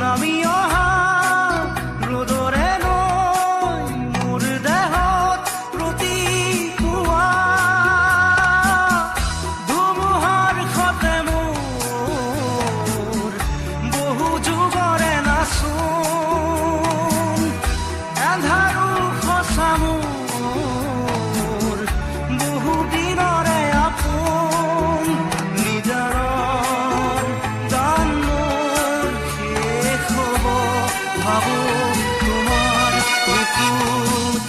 নামি অহা ৰ'দৰে নৈ মোৰ দেহত প্ৰতিপুৱা ধুমুহাৰ সতে মোৰ বহু যুগৰে নাচোন এন্ধাৰো সঁচা মোৰ বহু দিনৰে আপোন নিজাৰৰ গান মোৰ শেষ হ'ব ভাবো তোমাৰ বুকুত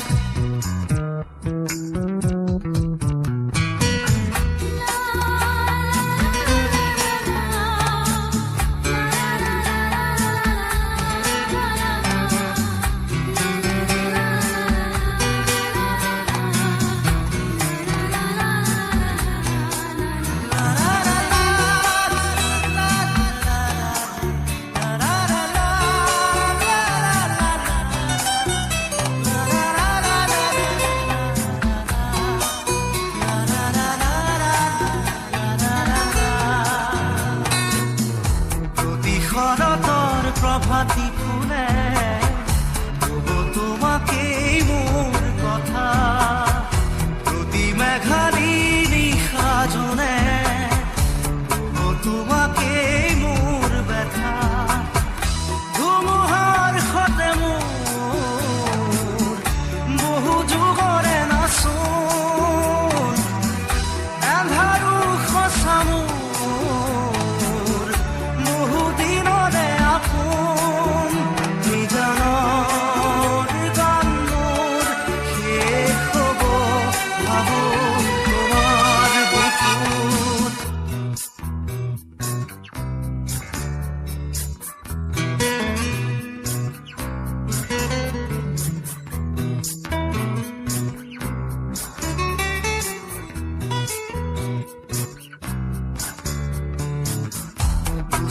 শৰতৰ প্ৰভাতী ফুলে ক'ব তোমাকেই মোৰ কথা প্ৰতি মেঘালী নিশা জোনে ক'ব তোমাকেই মোৰ ব্যথা ধুমুহাৰ সতে মোৰ বহু যুগৰে নাচোন এন্ধাৰো সঁচা মোৰ বহু দিনৰে আপোন নিজানৰ গান মোৰ শেষ হ'ব ভাবো তোমাৰ বুকুত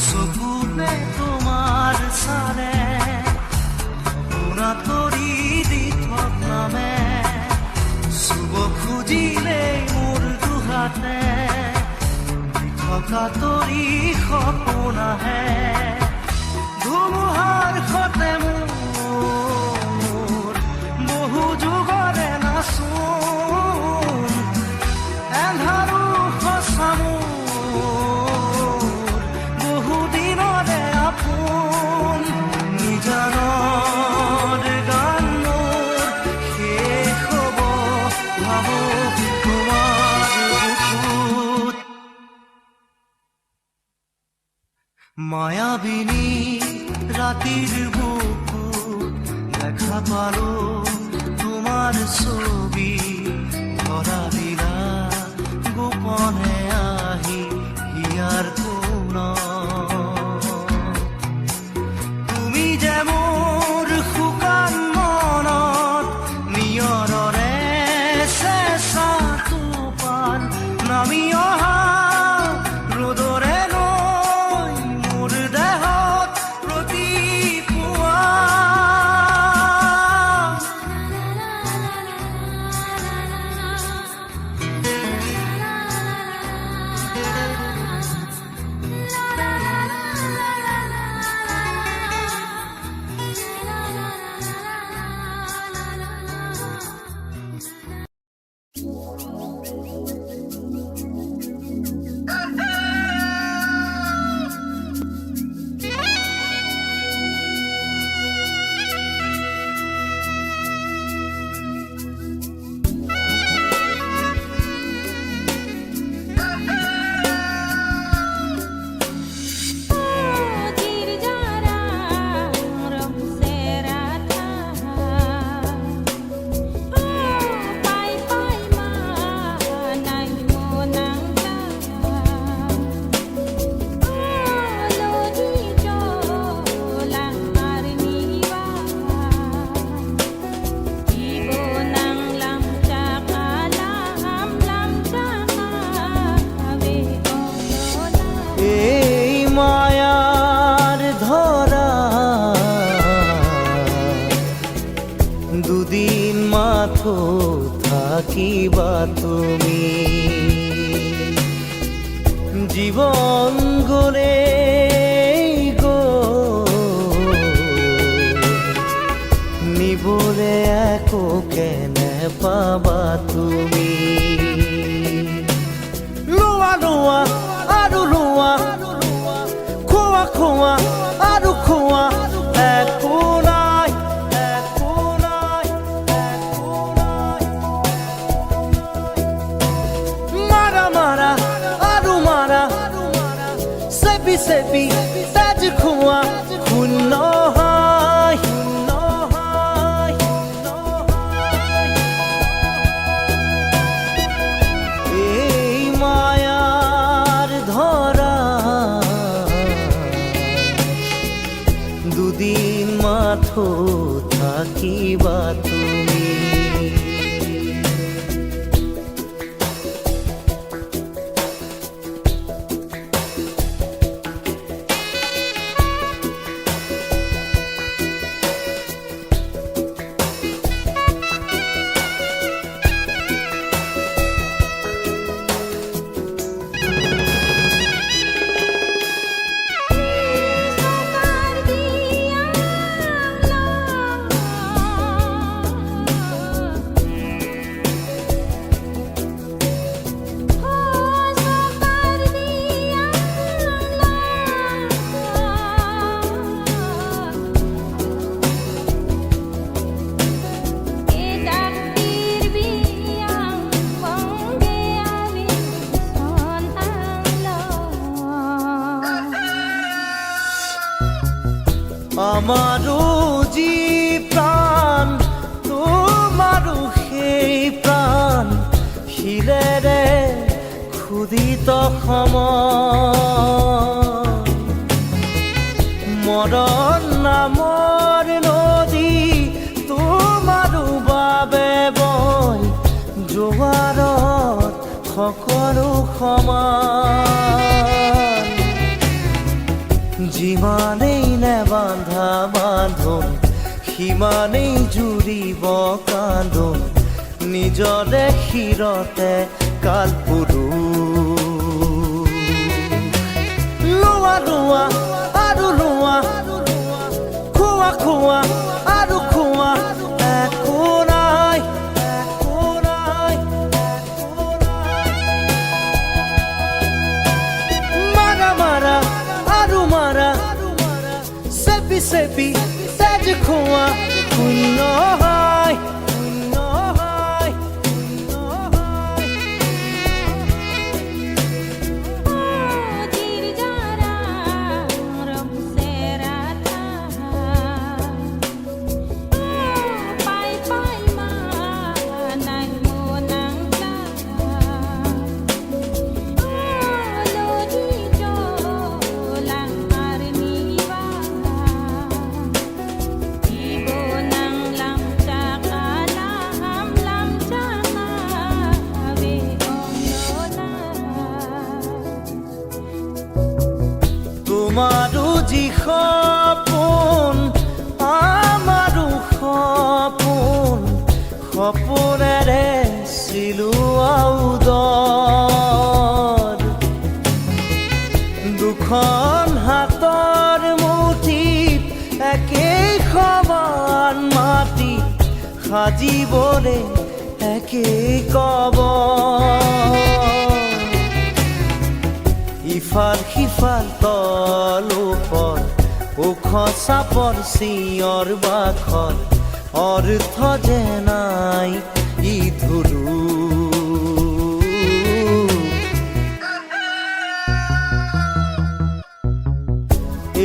চকুতে তোমাৰ চালে সপোনা তৰি দি থকামে চুব খুজিলেই মোৰ দুহাতে থকা তৰি সপোন আহে ধুমুহাৰ সতে মোৰ বহু যুগৰে নাচোন এন্ধাৰো সঁচা মোৰ বহু দিনৰে আপোন নিজানৰ গান মোৰ শেষ হ'ব ভাবো তোমাৰ বুকুত মায়াবিনী ৰাতিৰ বুকুত দেখা পালো তোমাৰ ছবি ধৰা দিলা গোপনে আহি হিয়াৰ কোণত তুমি যে মোৰ শুকান মনত নিয়ৰৰে চেঁচা টোপাল নামি অহা ৰ'দৰে নৈ মোৰ দেহত প্ৰতিপুৱা মাথো থাকিবা তুমি জীবন গলে গ'ল একো কেনে পাবা তুমি লোৱা লোৱা আৰু লোৱা খোৱা খোৱা আৰু খোৱা একো নাই একো নাই একো নাই মাৰা মাৰা আৰু মাৰা চেপি চেপি তেজ খোৱা শূন্য দুদিন মাথো থাকিবা তুমি আমাৰো যি প্ৰাণ তোমাৰো সেই প্ৰাণ শিলেৰে ক্ষুধিত সময় মৰণ নামৰ নদী তোমাৰো বাবে বয় জোৱাৰত সকলো সমান যিমানেই নেবান্ধা বান্ধোন সিমানেই জুৰিব কান্দোন নিজৰে শিৰতে কালপুৰুষ লোৱা লোৱা আৰু লোৱা খোৱা খোৱা আৰু খোৱা একো নাই একো নাই একো নাই মাৰা মাৰা আৰু মাৰা চেপি চেপি তেজ খোৱা শূন্য হয় শূন্য হয় শূন্য হয় তোমাৰো যি সপোন আমাৰো সপোন সপোনেৰে চিলোৱা উদৰ দুখন হাতৰ মুঠিত একেই সমান মাটি সাজিবলে একেই কবৰ ইফাল সিফাল তল ওপৰ ওখ চাপৰ চিঞৰ বাখৰ অৰ্থ যে নাই ই ধুৰু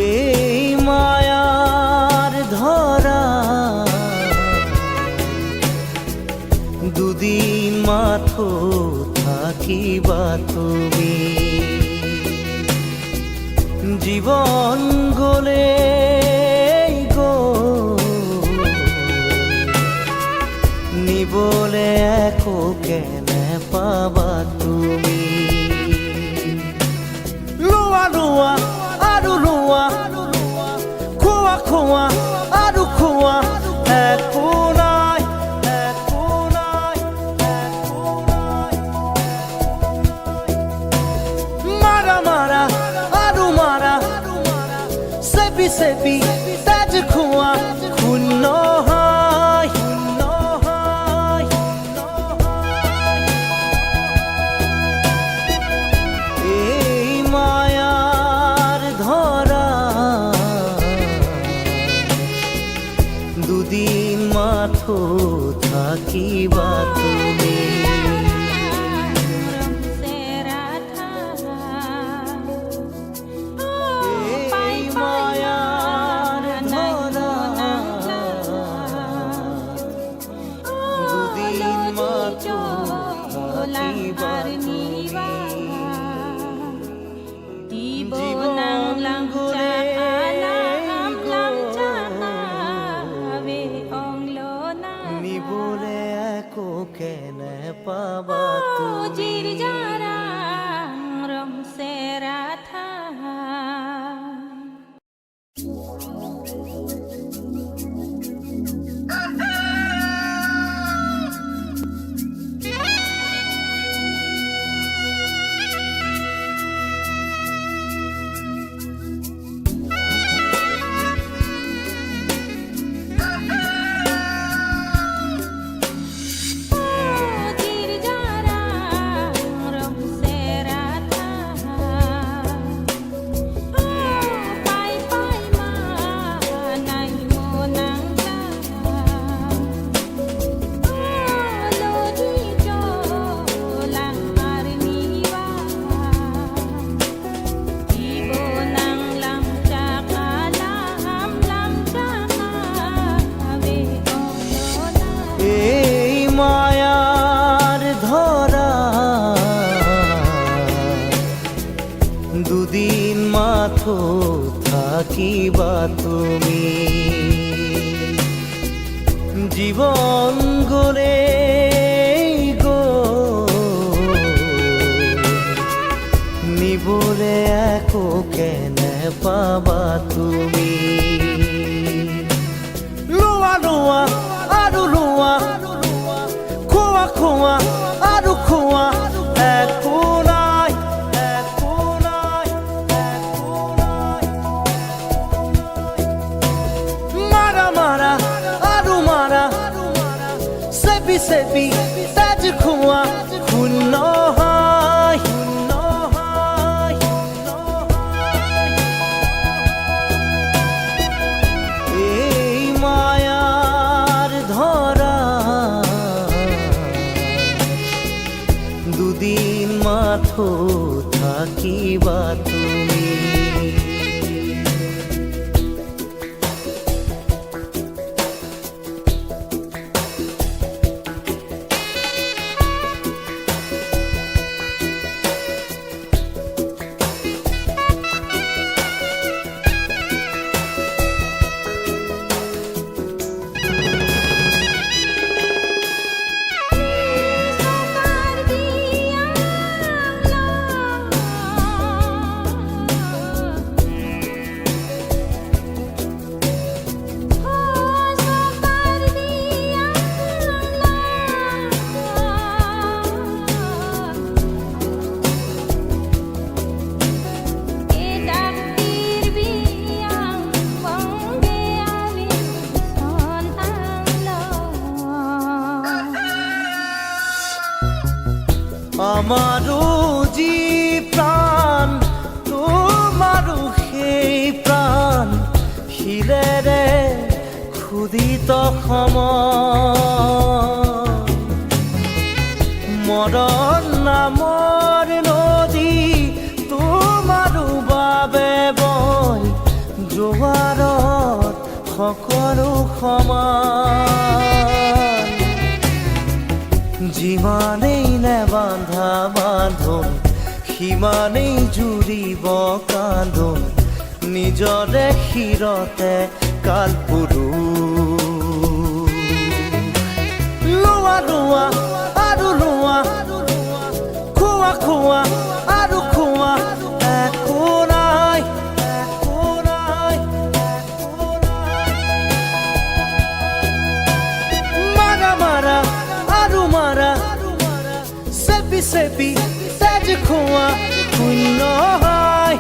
এই মায়াৰ ধৰা দুদিন মাথো থাকিবা তুমি জীবন গলে নিবলে একো কেনে পাবা তুমি লোৱা লোৱা আৰু লোৱা খোৱা খোৱা আৰু খোৱা একো নাই একো নাই একো নাই মাৰা মাৰা আৰু মাৰা চেপি চেপি তেজ খোৱা শূন্য হয় শূন্য মাথো থাকিবা তুমি পাবা তুমি দুদিন মাথো থাকিবা তুমি জীবন গরে গো নিবলে একো কেনে পাবা তুমি লোয়া লোয়া আৰু লোৱা খোৱা খোৱা আৰু খোৱা একো নাই sepi taji khua khunno hai ei mayar dhara dudin matho থাকিবা তুমি আমারো জি প্রাণ তোমারো সেই প্রাণ শিলেৰে ক্ষুদিত মৰণ নামৰ নদী তোমাৰো বাবে বৈ জোৱাৰত সকলো সমান যিমানেই নেবান্ধা বান্ধোন সিমানেই জুৰিব কান্দোন নিজৰে শিৰতে কালপুৰুষ লোৱা লোৱা আৰু লোৱা খোৱা খোৱা আৰু খোৱা একো নাই মাৰা মাৰা আৰু মাৰা sepi sepi taji khua khunno hai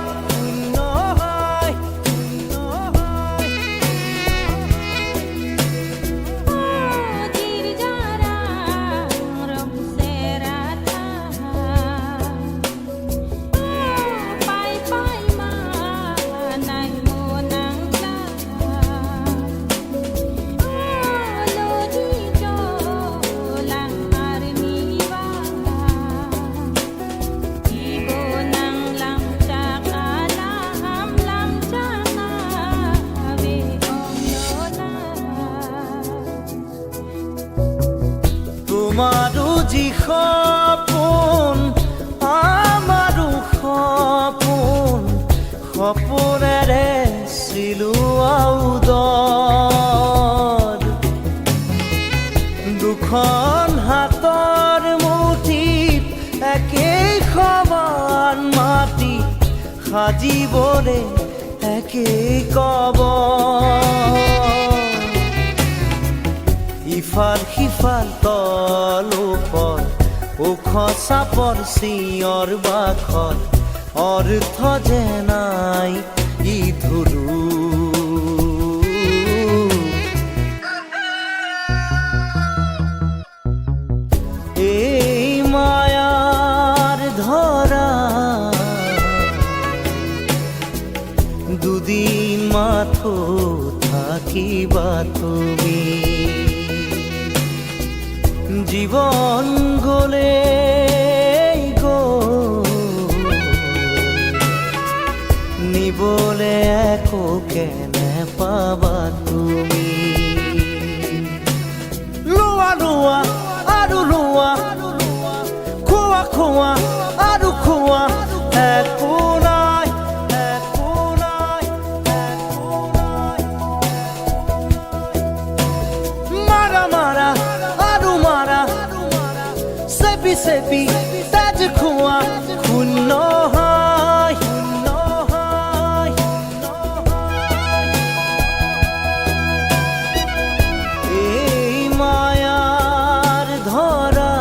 সপোন আমাৰো সপোন সপোনেৰে চিলোৱা উদৰ দুখন হাতৰ মুঠিত একেই সমান মাটি সাজিবলে একেই কবৰ ইফাল সিফাল তল ওপৰ ওখ চাপৰ চিঞৰ বাখৰ অৰ্থ যে নাই ই ধুৰু এই মায়াৰ ধৰা দুদিন মাথো থাকিবা তুমি জীবন গলে নিবলে একো কেনে পাবা তুমি লোৱা লোৱা আৰু লোৱা খোৱা খোৱা আৰু খোৱা একো নাই একো নাই একো নাই মাৰা মাৰা আৰু মাৰা চেপি চেপি তেজ খোৱা শূন্য হয় শূন্য হয় এই মায়াৰ ধৰা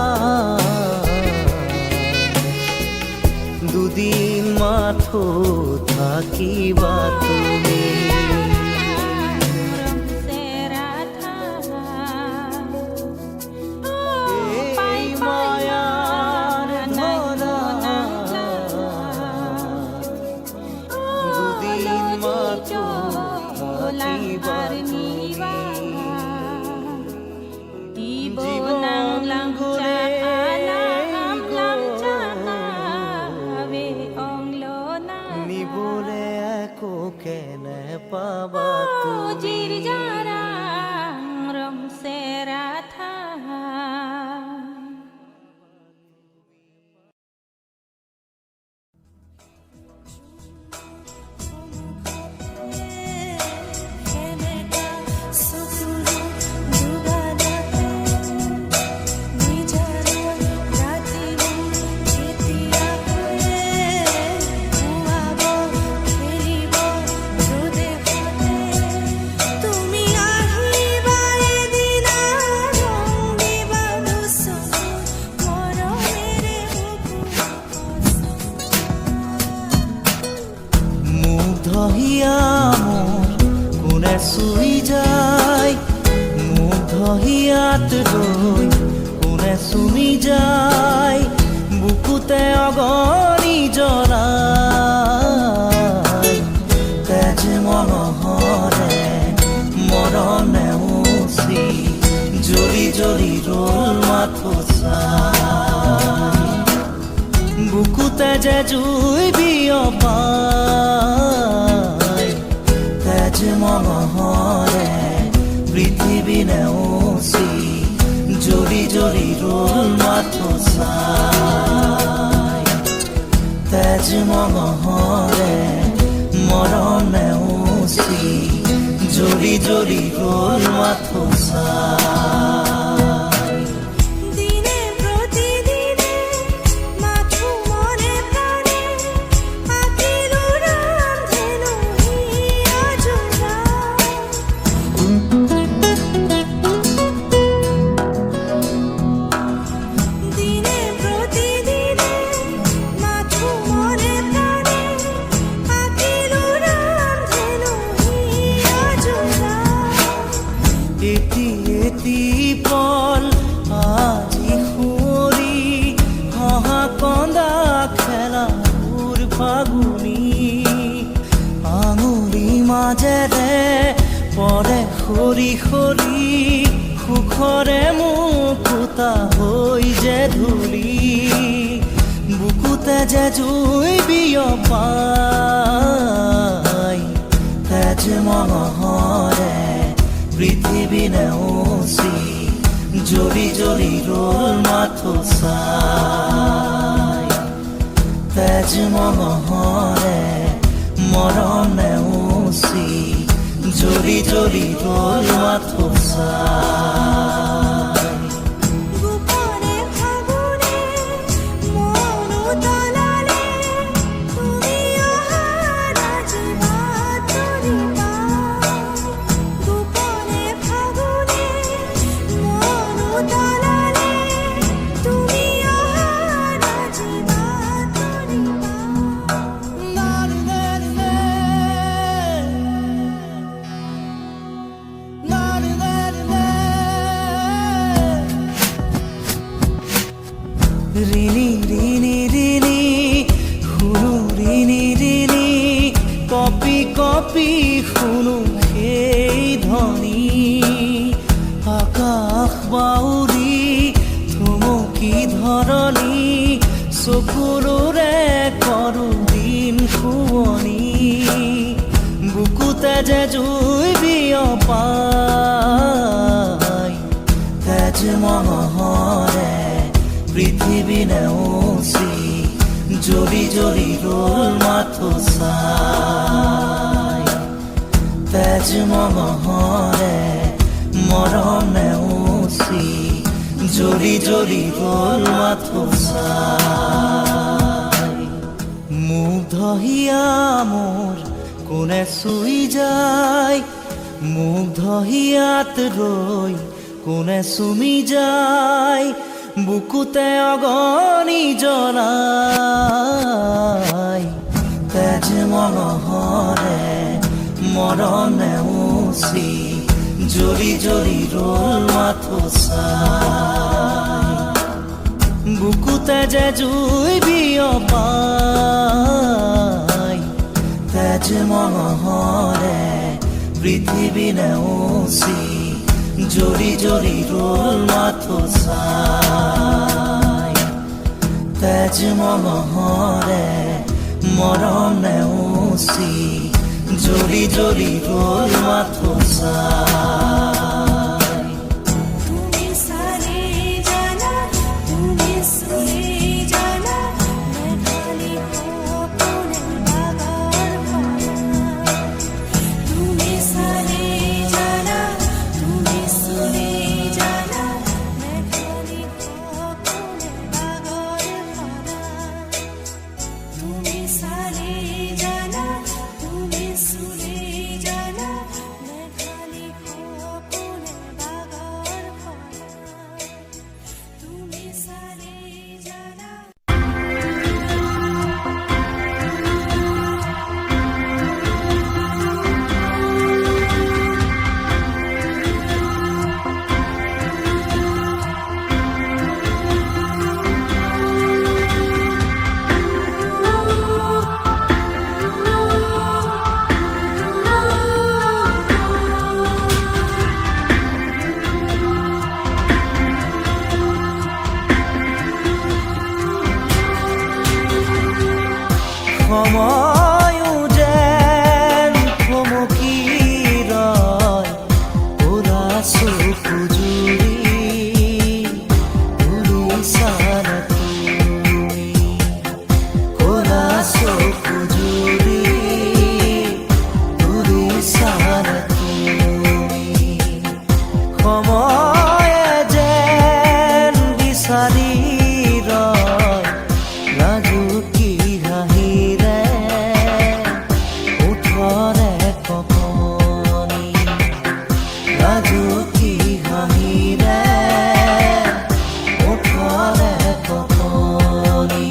দুদিন মাথো থাকিবা তুমি নিবলে একো কেনে পাবা তুমি কোনে চুই যায় মুগ্ধ হিয়াত ৰৈ কোনে চুমি যায় বুকুতে অগণি জ্বলাই তেজ মনোহৰে মৰণে উচি জ্বলি জ্বলি ৰল মাথো চাই বুকুতে যে জুই বিয়পাই তেজ মনোহৰে পৃথিৱী নেওচি জ্বলি জ্বলি ৰল মাথো চাই তেজ মনোহৰে মৰণ নেওচি জ্বলি জ্বলি ৰল মাথো চাই পল আজি সুঁৱৰি হহা কন্দা খেলাবোৰ ফাগুনি আঙুলি মাজেৰে পৰে সৰি সৰি সুখৰে মুকুতা হৈ যে ধূলি বুকুতে যে জুই বিয়পাই তেজ মনোহৰে পৃথিৱী নেওচি জৰি জৰি ৰল মাথো চাই তেজ মহৰে মৰম নেওচি জৰি জৰি ৰল মাথো চাই গোপনে ফাগুনে মন তলালে তুমি অহা আজি বাতৰি পাই গোপনে ফাগুনে মন তলালে তুমি অহা আজি বাতৰি ৰিনি ৰিনি ৰিনি শুনো ৰিনি ৰিনি কপি কপি শুনো সেই ধ্বনি আকাশ বাউৰি থমকি ধৰণি চকুৰে কৰো দিন শুৱনি বুকুতে যে জুই বিয়পাই তেজ মহৰে পৃথিৱী নেওচি জৰি জৰি ৰল মাথো চাই তেজ মহৰে মৰম নেওচি জৰি জৰি ৰল মাথো চাই মুগ্ধ হিয়া মোৰ কোনে চুই যায় মুগ্ধ হিয়াত ৰৈ কোনে চুমি যায় বুকুতে অগনি জ্বলাই তেজ মহৰে মৰম নেওচি জৰি জৰি ৰল মাথো চাই বুকুতে যে জুই বিয়পাই তেজ মহৰে পৃথিৱী নেওচি জৰি জৰি ৰল মাথো চাই তেজ মহৰে মৰম নেওচি জৰি জৰি ৰল মাথো চাই তুমি সারে জানা তুমি সুরে জানা মেঘালি কোনে বাগার পানা তুমি সারে জানা তুমি সুরে জানা মেঘালি কোনে বাগার পানা তুমি সারে জানা তুমি সুরে জানা মেঘালি কোনে বাগার পানা তুমি সারে জানা সময়ো যেন থমকি ৰয় ওলা চকু জুৰি উৰিছান তুমি ওলা চকু জুৰি উৰিছান তুমি সময়ে যেন বিচাৰি ৰয় লাজুকী হাঁহিৰে ওঠৰে কপনি লাজুকী হাঁহিৰে ওঠৰে কপনি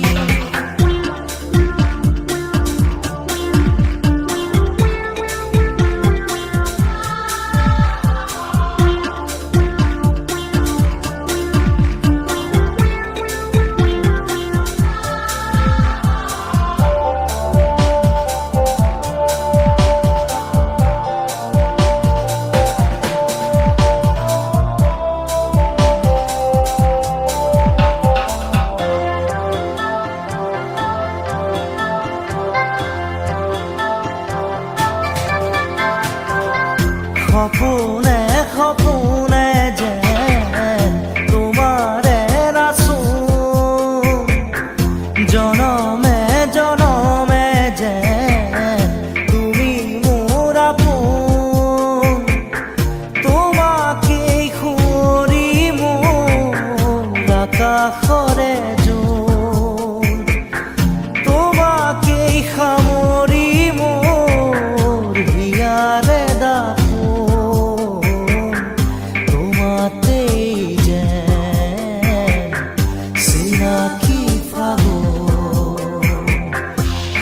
সপোনে সপোনে যেন আকাশৰে জোন তোমাকেই সামৰি মোৰ হিয়াৰে দাপোন তোমাতেই যেন চিনাকি ফাগুন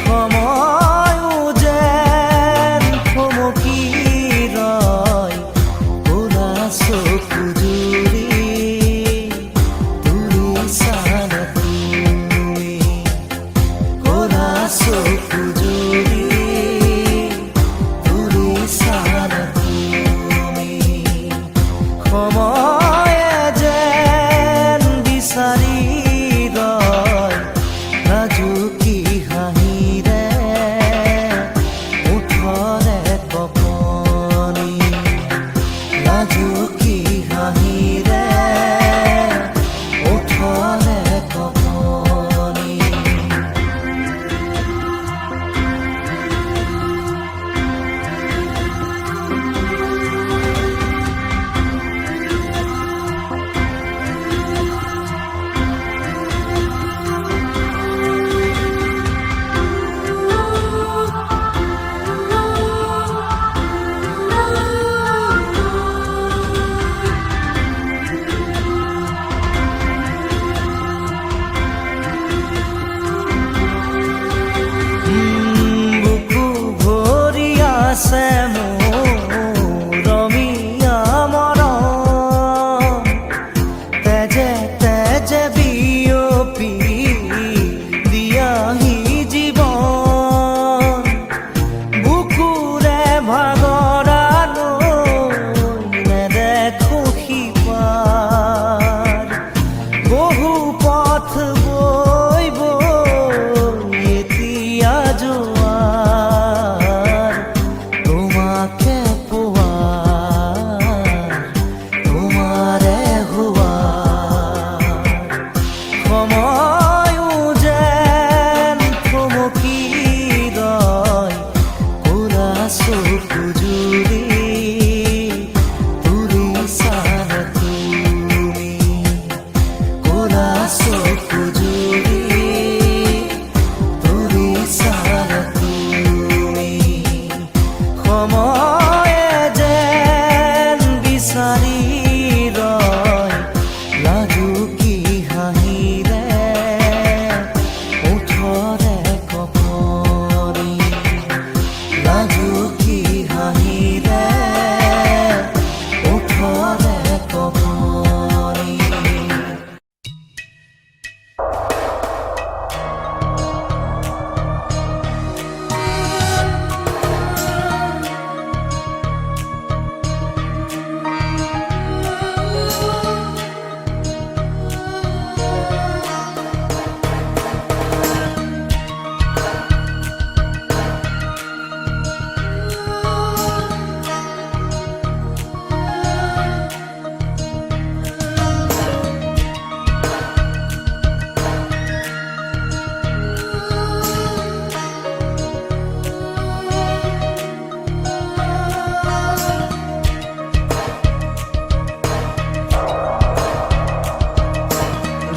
সময়ো যেন থমকি ৰয় ক'লা চকু জুৰি তুলি চালে তুমি ক'লা চকু জুৰি তুলি চালে তুমি সময়ে যেন বিচাৰি ৰয় নাজুকি হাঁহিৰে ওঠৰে কপনি নাজুকি হাঁহিৰে ওঠৰে কপনি বুকু ভৰি আছে মোৰ ৰমীয়া মৰম তেজে তেজে বিয়পি দিয়াহি জীৱন বুকুৰে ভাগৰা লৈ নেদেখো সিপাৰ বহু পথ বৈ বৈ এতিয়া জোৱাৰ তোমাকে পোৱাৰ তোমাৰে হোৱাৰ সময়ো যেন থমকি ৰয় ক'লা চকু জুৰি তুলি চালে তুমি ক'লা চকু জুৰি তুলি চালে তুমি সময়ে যেন বিচাৰি ৰয় লাজুকি হাঁহিৰে ওঠৰে কপনি লাজুকি হাঁহিৰে ওঠৰে কপনি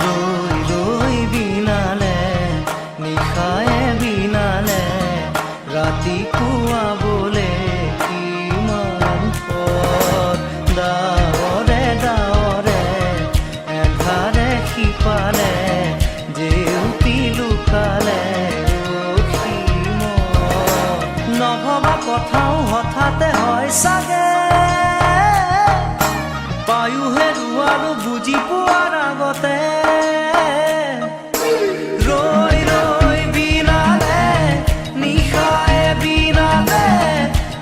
ৰৈ ৰৈ বিনালে নিশায়ে বিনালে ৰাতিপুৱা বোলে কিমান পথ ডাৱৰে ডাৱৰে এধাৰে সিপালে জেউতি লুকালে নভবা কথাও হঠাতে হয় চাগে পায়ুহে ৰুৱালো বুজি পোৱাৰ আগতে ৰৈ ৰৈ বিনালে নিশায়ে বিনালে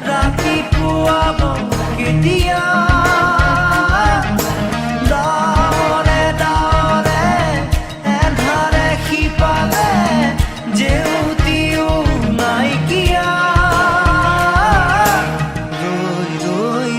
ৰাতিপুৱা কেতিয়া ডাৱৰে ডাৱৰে এধাৰে সিপালে জেউতিও নাইকিয়া ৰৈ ৰৈ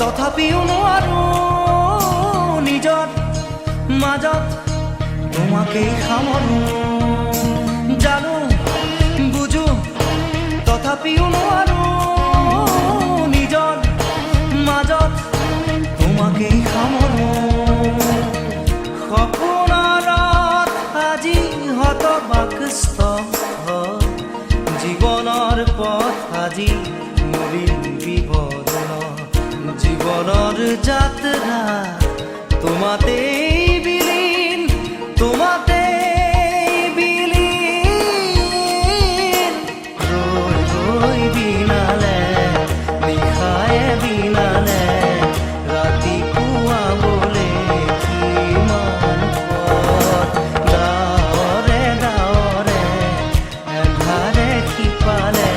তথাপিও নোৱাৰো নিজৰ মাজত তোমাকেই সামৰো জানো বুজো তথাপিও নোৱাৰো নিজৰ মাজত তোমাকেই সামৰো সপোনত আজি হতবাকস্থ জীৱনৰ পথ আজি মলিন বিবৰ্ণ জীৱনৰ যাত্ৰা তোমাতেই বিলীন তোমাতেই বিলীন ৰৈ ৰৈ বিনালে নিশায়ে বিনালে ৰাতিপুৱা বোলে কিমান পথ ডাৱৰে ডাৱৰে এন্ধাৰে সিপালে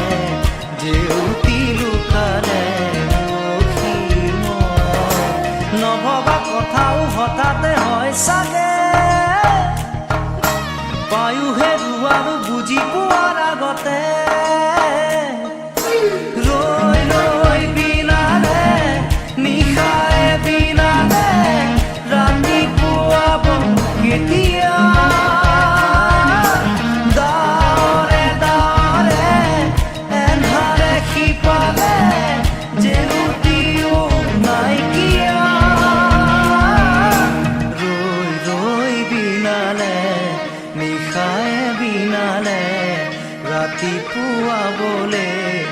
জেউতি লুকালে নভবা কথাও হঠাতে হয় চাগে পায়ুহে ৰুৱাৰো বুজি পোৱাৰ আগতে ৰৈ ৰৈ বিনালে নিশায়ে বিনালে ৰাতিপুৱা কেতিয়া ডাৱৰে ডাৱৰে এন্ধাৰে সিপালে জেউতিও নাইকিয়া ৰৈ ৰৈ বিনালে নিশায়ে বিনালে ৰাতিপুৱা বোলে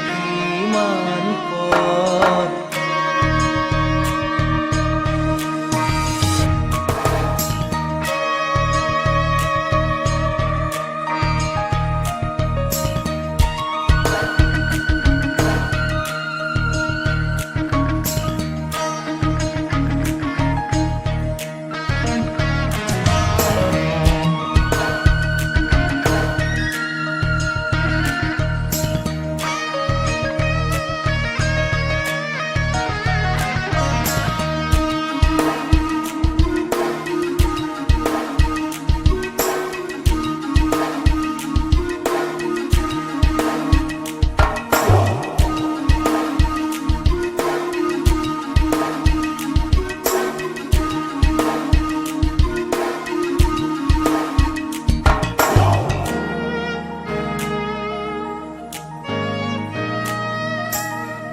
কিমান পথ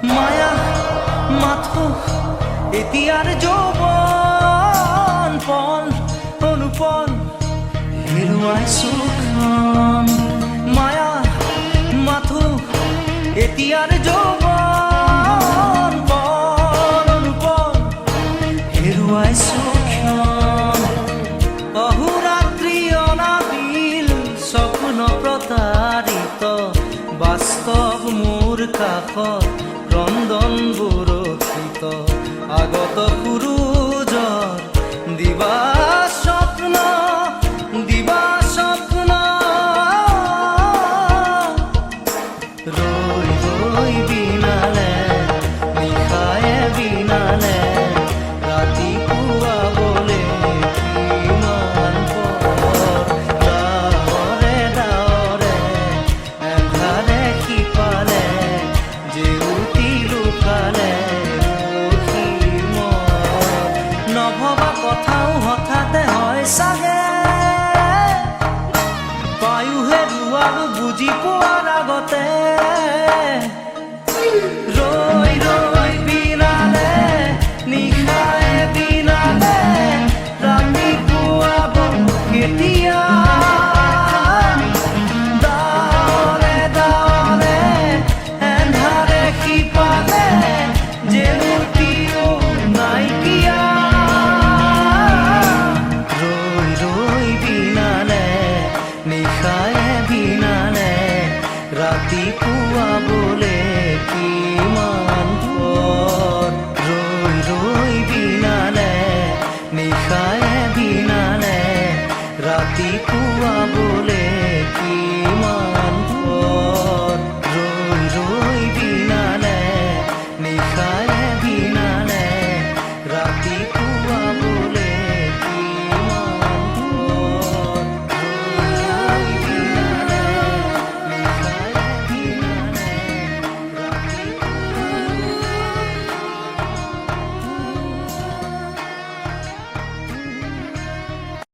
মায়া মাথো এতিয়াৰ যৌৱন পণ অনুপণ হেৰুৱাইছো ক্ষণ মায়া মাথো এতিয়াৰ যৌৱন পণ অনুপণ হেৰুৱাইছো ক্ষণ অহোৰাত্ৰি অনাবিল স্বপ্ন প্ৰতাৰিত বাস্তৱ মোৰ কাষত